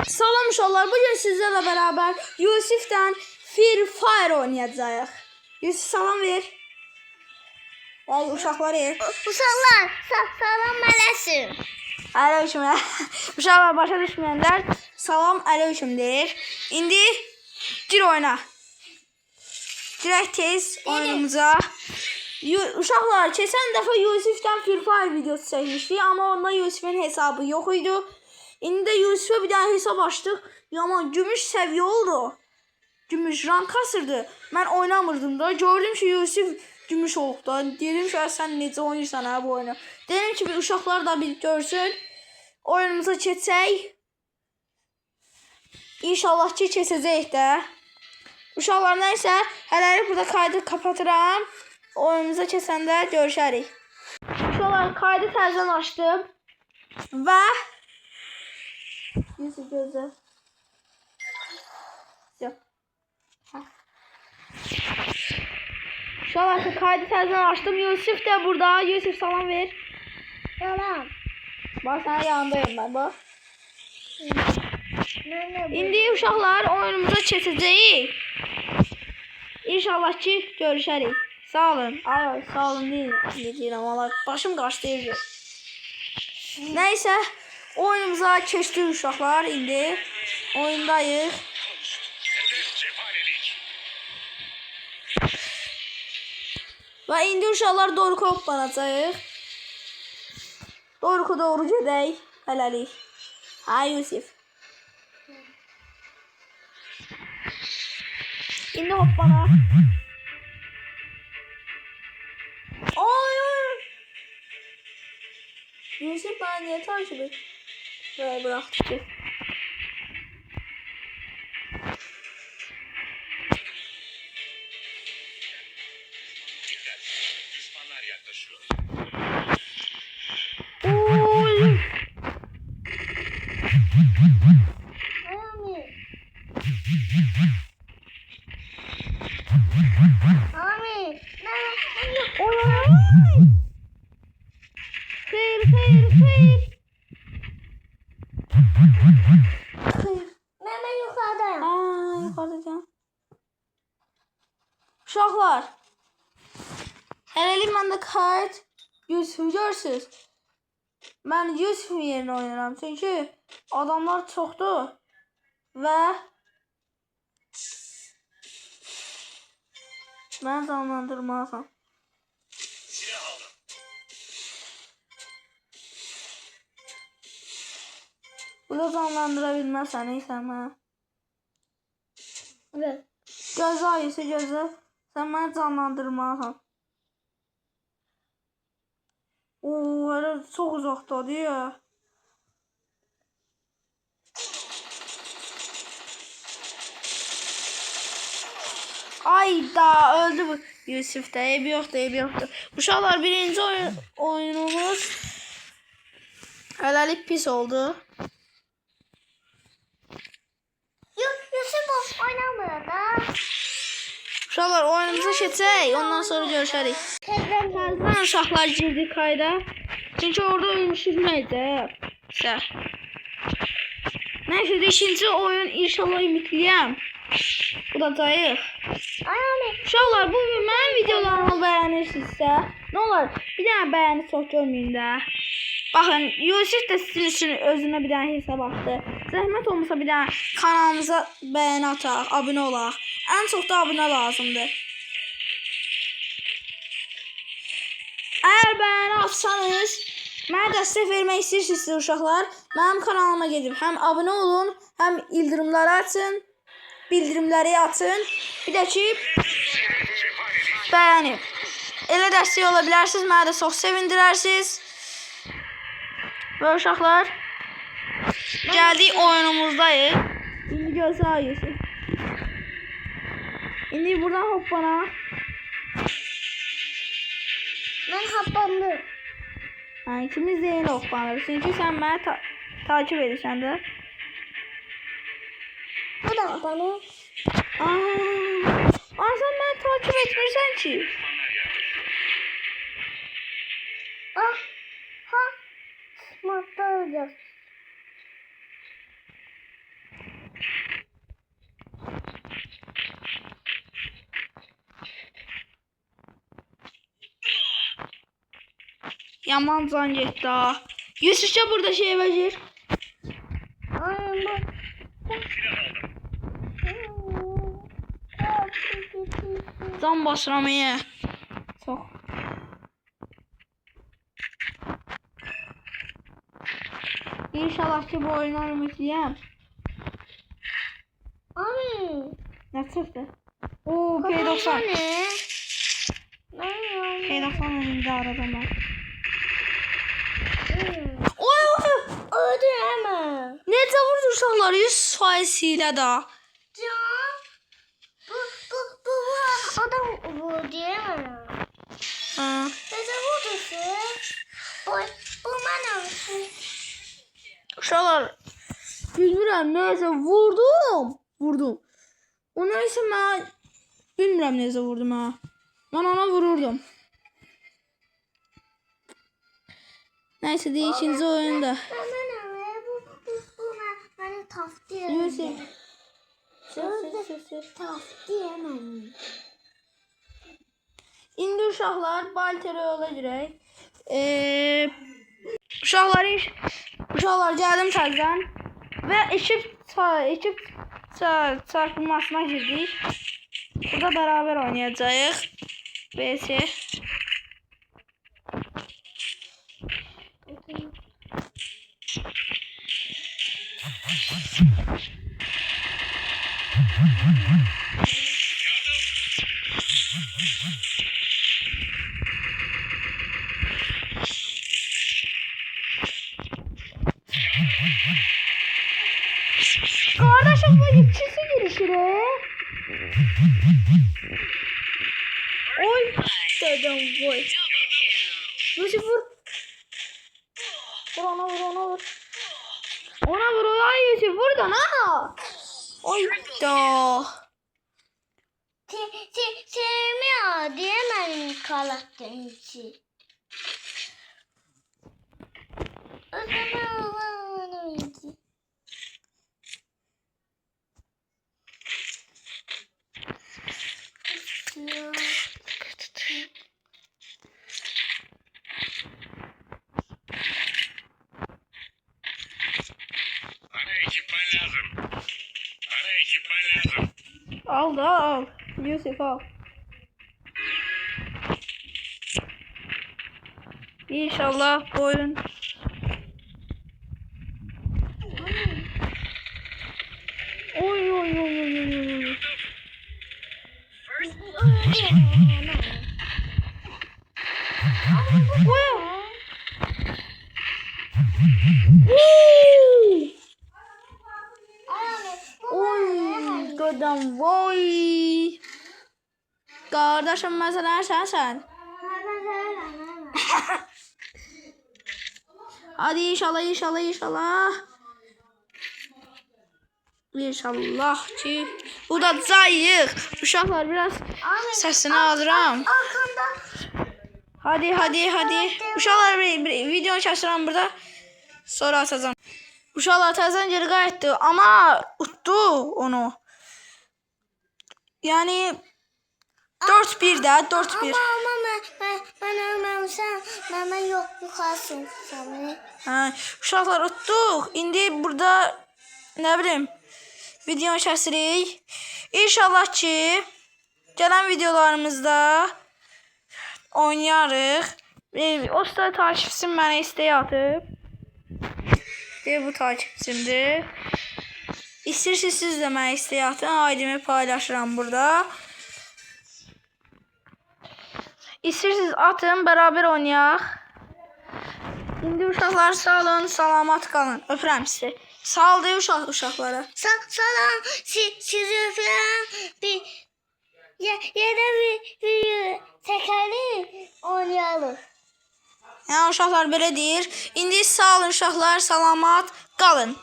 Salam uşaqlar, bugün sizlerlə bərabər Yusifdən Free Fire oynayacağıq. Yusif salam ver. Ay uşaqlar yer. Uşaqlar, salam mələsin. Aleyküm. Uşaqlar başa düşməyənlər salam aleyküm deyir. İndi gir oyna. Direkt tez oyunumuza. Uşaqlar keçən dəfə Yusifdən Free Fire videosu çəkmişdik, amma onda Yusifin hesabı yox idi. İndi də Yusifə bir dənə hesab açdıq. Yaman gümüş səviyyə oldu. Gümüş rank kasırdı. Mən oynamırdım da. Gördüm ki Yusif gümüş oldu da. Dedim ki sən necə oynayırsan ha bu oyunu. Dedim ki uşaqlar da bir görsün. Oyunumuza keçək. İnşallah ki keçəcəyik də. Uşaqlar nəysə hələlik burada kaydı kapatıram. Oyunumuza keçəndə görüşərik. Uşaqlar kaydı təzədən açdım. Və Yusuf gözlə. Uşaqlar kaydı təzədən açdım. Yusuf də burada. Yusuf salam ver. Salam. Bax sənin yanındayım mən bax. İndi uşaqlar oyunumuza keçəcəyik. İnşallah ki görüşərik. Sağ olun. Ay sağ olun deyirəm valla. Başım qaşlayır. Nəysə oyunumuza keçdik uşaqlar indi. Oyundayıq. Və indi uşaqlar Doruk'a hoppanacaq. Doruk'a doğru gedək. Hələlik. Ha Yusuf. İndi hoppana. Ay ay. Yusuf bana niye takip et? Böyle bıraktık ki. Düşmanlar yaklaşıyor. Oy. Ami. Oy oy. Hayır hayır hayır. Hayır. Ben yukarıdayım. Aa yukarıdayım. Uşaqlar. Hələlik məndə kayıt Yusuf'u görürsünüz. Mən Yusuf'un yerinə oynayıram. Çünki adamlar çoxdur. Və mən canlandırmalısam. Silah aldım. Bunu canlandıra bilməsən, neysən mənə. Evet. Gözlə ayısı gözlə. Sən mənə canlandırmalısın. Ooo, hələ çox uzaqdadır ya. Ayda öldü bu Yusuf da. Eybi yoxdur, eybi yoxdur. Uşaqlar birinci oyunumuz hələlik pis oldu. Yusuf oynamıyor da. Uşaqlar oyunumuza keçək, ondan sonra görüşərik. Təzədən uşaqlar girdi kayda. Çünki orada ölmüşük neydi? Neyse de ikinci oyun inşallah ümitliyəm. Budacağıq. Ami. Uşaqlar bu mənim videolarımı bəyənirsinizsə, nə olar bir dənə bəyəni çox görməyin də. Baxın, Yusuf da sizin üçün özünə bir dənə hesab açdı. Zəhmət olmasa bir dənə kanalımıza bəyəni ataq, abunə olaq. Ən çox da abunə lazımdır. Əgər bəyəni atsanız, mənə dəstək vermək istəyirsinizsə uşaqlar, mənim kanalıma gedib həm abunə olun, həm bildirimləri açın. Bir də ki bəyəni. Elə dəstək ola bilərsiniz, mənə də çox sevindirərsiniz. Və uşaqlar gəldik oyunumuzdayıq. İndi gözlə Yusuf. İndi buradan hoppana. Ben hoppandım. Ha, ikimiz de yeni hoppanırız. Çünki sən mənə takip edirsən də. Bu da hoppanıyor. Aa, sən mənə takip etmirsən ki. Düşmanlar yaklaşıyor. Ah. Ha. Smart'ta olacağız. Yaman can getdi ha. Yusufca burada şey verir. Ay bak. Can basıramaya. Çox. İnşallah ki bu oyunu ümitliyəm. Ay. Nə çıxdı? Oo, P90. Ne? Ben P90 önümdə aradan var. yok. Oy oy. Öldü hemen. Necə vurdu uşaqlar 100% ilə də. Can. Bu adam bu diyemem. Ha. Neden vurdu? Bu bana. Uşaqlar bilmirəm necə vurdum. O nəysə mən bilmirəm necə vurdum ha. Mən ona vururdum. Nəysə de ikinci oyunda. Bu bana taftı. Yusuf. Taftı hemen. İndi uşaqlar Balterə yola girək. Uşaqlar gəldim təzədən və ekip çarpılmasına girdik. Burada beraber oynayacağıq. BS. Kardeşim bu ikisi girişir he. Oy dedim boy. Yusuf vur. Vur ona vur. Ona vur ay Yusuf vur da na. Oy da. Sevmiyor diyemem kalaktığın için. O zaman Bana ekipman lazım. Al da al. Yusuf al. İnşallah bu oyun. Oy. Oy, godam voy. Kardeşim mesela sen. Hadi inşallah. İnşallah ki bu da zayıf. Uşaqlar biraz sesini alıram. Hadi. Uşaqlar videonu çəkirəm burada. Sonra atacağım. Uşaqlar təzədən geri qayıtdı ama utdu onu. Yani 4-1 də 4-1. Ben yok yukarısın sana. Hə, uşaqlar utduq. İndi burada nə bilim video çəkirik. İnşallah ki gələn videolarımızda oynayarıq. O da takipçim mənə istək atıb. Bu takipçimdir. İstəyirsiniz siz də mənə istək atın. Aidimi paylaşıram burada. İstəyirsiniz atın, beraber oynayaq. İndi uşaqlar sağ olun, salamat qalın. Öpürəm sizi. Sağ ol deyə uşaqlara. Salam sizi öpürəm. Yine bir tekerli oynayalım. Yəni uşaqlar belə deyir. İndi sağ olun uşaqlar, salamat qalın.